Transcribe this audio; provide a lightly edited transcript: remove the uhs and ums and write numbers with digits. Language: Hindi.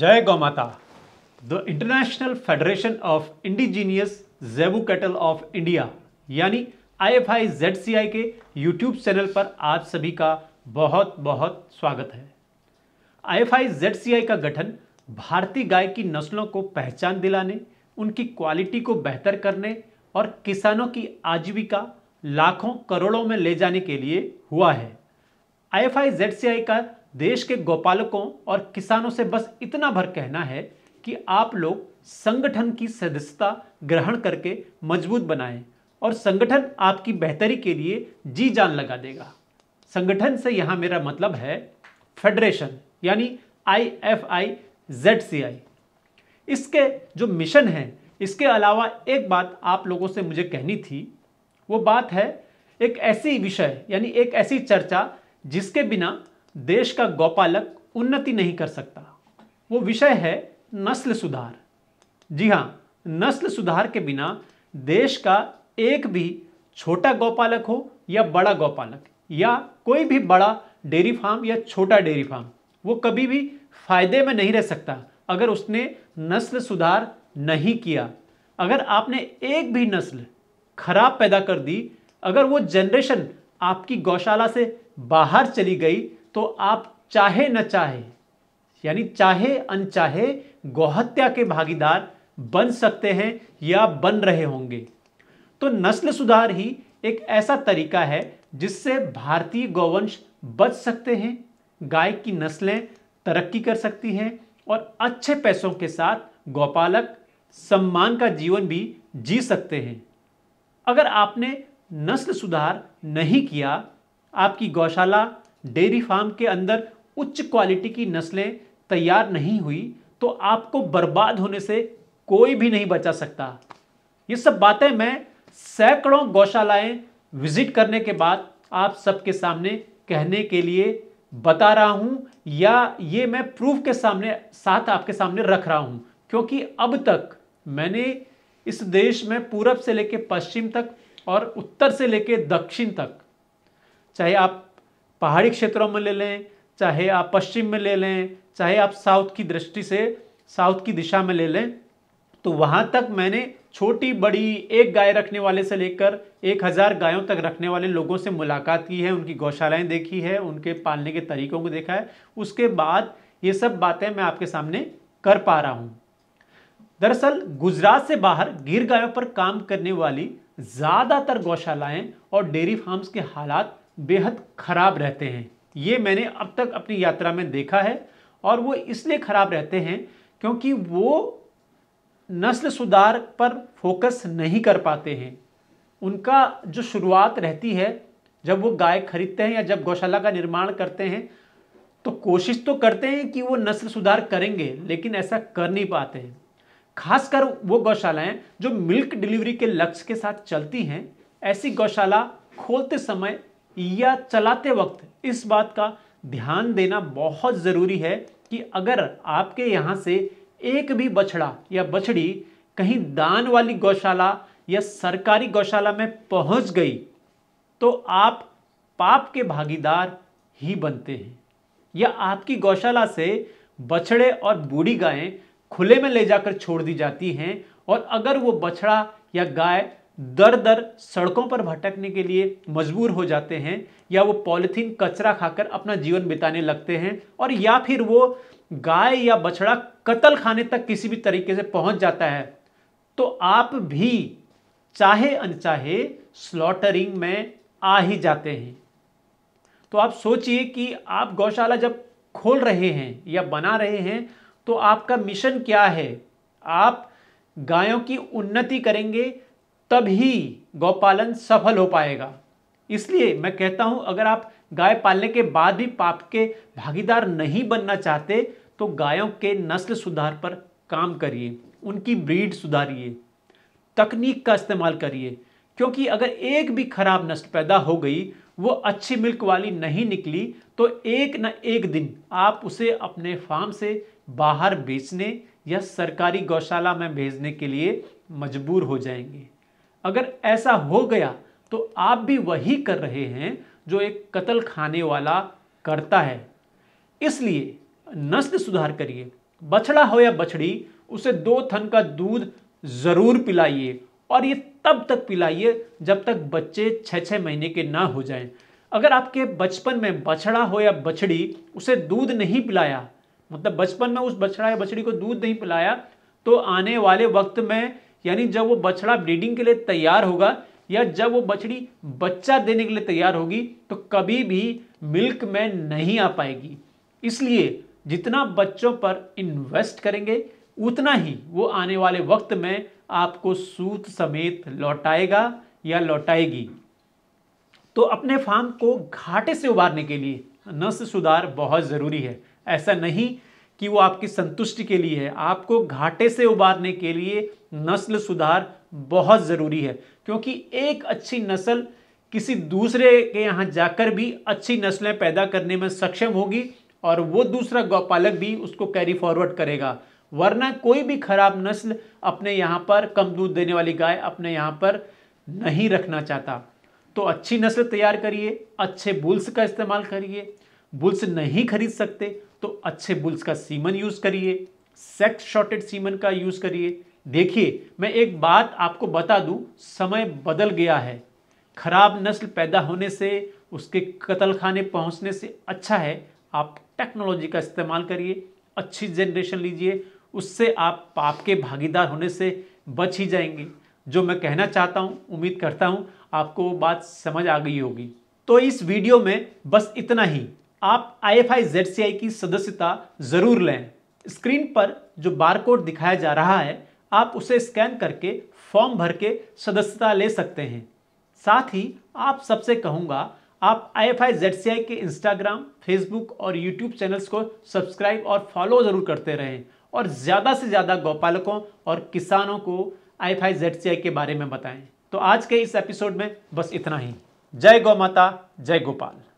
जय गौ माता। The international federation of indigenous zebu cattle of India यानी IFI-ZCI के यूट्यूब चैनल पर आप सभी का बहुत बहुत स्वागत है। IFI-ZCI का गठन भारतीय गाय की नस्लों को पहचान दिलाने, उनकी क्वालिटी को बेहतर करने और किसानों की आजीविका लाखों करोड़ों में ले जाने के लिए हुआ है। IFI-ZCI का देश के गौपालकों और किसानों से बस इतना भर कहना है कि आप लोग संगठन की सदस्यता ग्रहण करके मजबूत बनाएं और संगठन आपकी बेहतरी के लिए जी जान लगा देगा। संगठन से यहां मेरा मतलब है फेडरेशन यानी IFI-ZCI। इसके जो मिशन है, इसके अलावा एक बात आप लोगों से मुझे कहनी थी। वो बात है एक ऐसी विषय यानी एक ऐसी चर्चा जिसके बिना देश का गौपालक उन्नति नहीं कर सकता। वो विषय है नस्ल सुधार। जी हां, नस्ल सुधार के बिना देश का एक भी छोटा गौपालक हो या बड़ा गौपालक या कोई भी बड़ा डेयरी फार्म या छोटा डेयरी फार्म, वो कभी भी फायदे में नहीं रह सकता अगर उसने नस्ल सुधार नहीं किया। अगर आपने एक भी नस्ल खराब पैदा कर दी, अगर वो जनरेशन आपकी गौशाला से बाहर चली गई, तो आप चाहे न चाहे यानी चाहे अनचाहे गौहत्या के भागीदार बन सकते हैं या बन रहे होंगे। तो नस्ल सुधार ही एक ऐसा तरीका है जिससे भारतीय गौवंश बच सकते हैं, गाय की नस्लें तरक्की कर सकती हैं और अच्छे पैसों के साथ गौपालक सम्मान का जीवन भी जी सकते हैं। अगर आपने नस्ल सुधार नहीं किया, आपकी गौशाला डेयरी फार्म के अंदर उच्च क्वालिटी की नस्लें तैयार नहीं हुई, तो आपको बर्बाद होने से कोई भी नहीं बचा सकता। ये सब बातें मैं सैकड़ों गौशालाएं विजिट करने के बाद आप सबके सामने कहने के लिए बता रहा हूं, या ये मैं प्रूफ के साथ आपके सामने रख रहा हूं, क्योंकि अब तक मैंने इस देश में पूरब से लेकर पश्चिम तक और उत्तर से लेकर दक्षिण तक, चाहे आप पहाड़ी क्षेत्रों में ले लें, चाहे आप पश्चिम में ले लें, चाहे आप साउथ की दृष्टि से साउथ की दिशा में ले लें, तो वहां तक मैंने छोटी बड़ी एक गाय रखने वाले से लेकर 1000 गायों तक रखने वाले लोगों से मुलाकात की है, उनकी गौशालाएं देखी है, उनके पालने के तरीकों को देखा है। उसके बाद ये सब बातें मैं आपके सामने कर पा रहा हूं। दरअसल गुजरात से बाहर गिर गायों पर काम करने वाली ज्यादातर गौशालाएं और डेयरी फार्म्स के हालात बेहद खराब रहते हैं। ये मैंने अब तक अपनी यात्रा में देखा है, और वो इसलिए खराब रहते हैं क्योंकि वो नस्ल सुधार पर फोकस नहीं कर पाते हैं। उनका जो शुरुआत रहती है, जब वो गाय खरीदते हैं या जब गौशाला का निर्माण करते हैं, तो कोशिश तो करते हैं कि वो नस्ल सुधार करेंगे, लेकिन ऐसा कर नहीं पाते हैं। खासकर वो गौशालाएं जो मिल्क डिलीवरी के लक्ष्य के साथ चलती हैं, ऐसी गौशाला खोलते समय या चलाते वक्त इस बात का ध्यान देना बहुत ज़रूरी है कि अगर आपके यहाँ से एक भी बछड़ा या बछड़ी कहीं दान वाली गौशाला या सरकारी गौशाला में पहुँच गई, तो आप पाप के भागीदार ही बनते हैं। या आपकी गौशाला से बछड़े और बूढ़ी गायें खुले में ले जाकर छोड़ दी जाती हैं, और अगर वो बछड़ा या गाय दर दर सड़कों पर भटकने के लिए मजबूर हो जाते हैं, या वो पॉलिथीन कचरा खाकर अपना जीवन बिताने लगते हैं, और या फिर वो गाय या बछड़ा कत्ल खाने तक किसी भी तरीके से पहुंच जाता है, तो आप भी चाहे अनचाहे स्लॉटरिंग में आ ही जाते हैं। तो आप सोचिए कि आप गौशाला जब खोल रहे हैं या बना रहे हैं, तो आपका मिशन क्या है? आप गायों की उन्नति करेंगे, तभी गौपालन सफल हो पाएगा। इसलिए मैं कहता हूं, अगर आप गाय पालने के बाद भी पाप के भागीदार नहीं बनना चाहते, तो गायों के नस्ल सुधार पर काम करिए, उनकी ब्रीड सुधारिए, तकनीक का इस्तेमाल करिए, क्योंकि अगर एक भी खराब नस्ल पैदा हो गई, वो अच्छी मिल्क वाली नहीं निकली, तो एक न एक दिन आप उसे अपने फार्म से बाहर बेचने या सरकारी गौशाला में भेजने के लिए मजबूर हो जाएंगे। अगर ऐसा हो गया, तो आप भी वही कर रहे हैं जो एक कत्ल खाने वाला करता है। इसलिए नस्ल सुधार करिए, बछड़ा हो या बछड़ी, उसे 2 थन का दूध जरूर पिलाइए, और ये तब तक पिलाइए जब तक बच्चे 6-6 महीने के ना हो जाएं। अगर आपके बचपन में बछड़ा हो या बछड़ी उसे दूध नहीं पिलाया, मतलब बचपन में उस बछड़ा या बछड़ी को दूध नहीं पिलाया, तो आने वाले वक्त में, यानी जब वो बछड़ा ब्रीडिंग के लिए तैयार होगा या जब वो बछड़ी बच्चा देने के लिए तैयार होगी, तो कभी भी मिल्क में नहीं आ पाएगी। इसलिए जितना बच्चों पर इन्वेस्ट करेंगे उतना ही वो आने वाले वक्त में आपको सूद समेत लौटाएगा या लौटाएगी। तो अपने फार्म को घाटे से उबारने के लिए नस्ल सुधार बहुत ज़रूरी है। ऐसा नहीं कि वो आपकी संतुष्टि के लिए है, आपको घाटे से उबारने के लिए नस्ल सुधार बहुत ज़रूरी है, क्योंकि एक अच्छी नस्ल किसी दूसरे के यहाँ जाकर भी अच्छी नस्लें पैदा करने में सक्षम होगी और वो दूसरा गौपालक भी उसको कैरी फॉरवर्ड करेगा। वरना कोई भी खराब नस्ल अपने यहाँ पर, कम दूध देने वाली गाय अपने यहाँ पर नहीं रखना चाहता। तो अच्छी नस्ल तैयार करिए, अच्छे बुल्स का इस्तेमाल करिए। बुल्स नहीं खरीद सकते तो अच्छे बुल्स का सीमन यूज़ करिए, सेक्स शॉर्टेड सीमन का यूज़ करिए। देखिए, मैं एक बात आपको बता दूं, समय बदल गया है। खराब नस्ल पैदा होने से, उसके कत्ल खाने पहुँचने से अच्छा है आप टेक्नोलॉजी का इस्तेमाल करिए, अच्छी जनरेशन लीजिए, उससे आप पाप के भागीदार होने से बच ही जाएंगे। जो मैं कहना चाहता हूं, उम्मीद करता हूं आपको वो बात समझ आ गई होगी। तो इस वीडियो में बस इतना ही। आप IFI-ZCI की सदस्यता ज़रूर लें। स्क्रीन पर जो बारकोड दिखाया जा रहा है, आप उसे स्कैन करके फॉर्म भर के सदस्यता ले सकते हैं। साथ ही आप सबसे कहूँगा, आप IFI-ZCI के इंस्टाग्राम, फेसबुक और यूट्यूब चैनल्स को सब्सक्राइब और फॉलो ज़रूर करते रहें और ज़्यादा से ज़्यादा गौपालकों और किसानों को IFI-ZCI के बारे में बताएं। तो आज के इस एपिसोड में बस इतना ही। जय गौ माता, जय गोपाल।